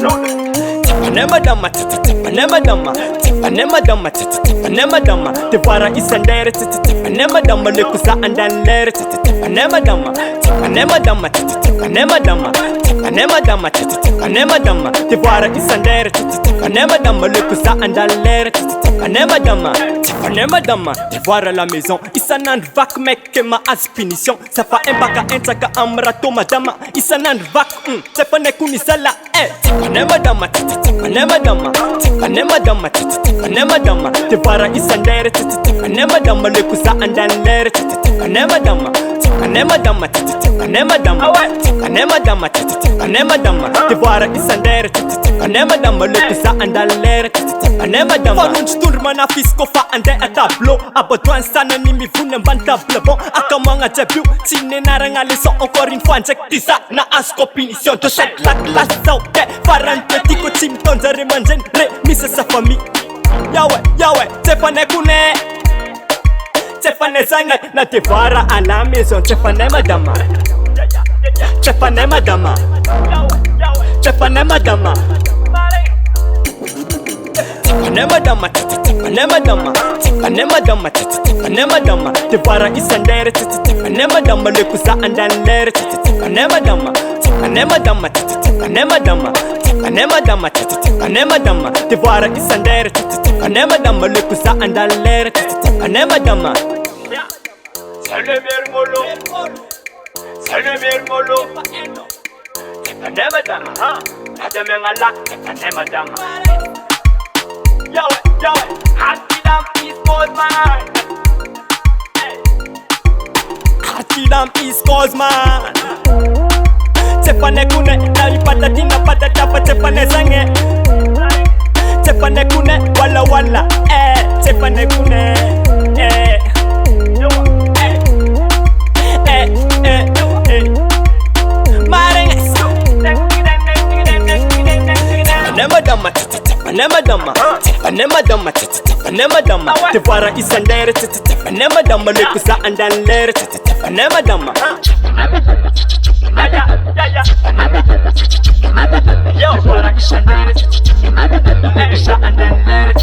Nemadama, Nemadama, Nemadama, Nemadama, Devara isandere, Nemadama, Lekusa and then later, Nemadama, Nemadama, Nemadama, Nemadama, Nemadama, Devara isandere, Nemadama, Lekusa and then later, Nemadama, Nemadama, Devara la maison, Isanan vac mec ma as punition, ça fa un baka intaka amrato madama, Isanan vac, c'est pas nekunisala, Nemadama, Nemadama, Nemadama, Nemadama, Devara isandere, Nemadama, Lekusa and then later, Nemadama, Nemadama, Nemadama, Nemadama, Nemadama, Devara isandere, Nemadama, Lekusa and then later, Nemadama. Fanun sturmana fisko fa ande atablo, abotwan sana ni mi vunem bantable bon, akamanga debut, tine naranga leçon encore une fois, check tisa na asko punition de cette la classe sauté, farante tiko tim tonzare manjen, re mise sa famille. Yawe, tefane kune, tefane zanga, na Devara à la maison, tefane madama, tefane madama, tefane madama. Nemadama, Nemadama, Nemadama, Nemadama, Devara isandere, Nemadama, Lekusa and then later, Nemadama, Nemadama, Nemadama, Nemadama, Nemadama, Devara isandere, Nemadama, Lekusa and then later, Nemadama. Salut Mermolo, salut Mermolo, Nemadama, Adamengala, Nemadama. Yo, Hatilam East Coast man. Hatilam East Coast man. Tefane kune, nari patatina patatapa tefane zange. Tefane kune, walla, tefane kune, Nemadama, Nemadama, Nemadama, Nemadama, Devara isandere, Nemadama, Lekusa and then later, Nemadama. Yo, Devara isandere, Lekusa and then later.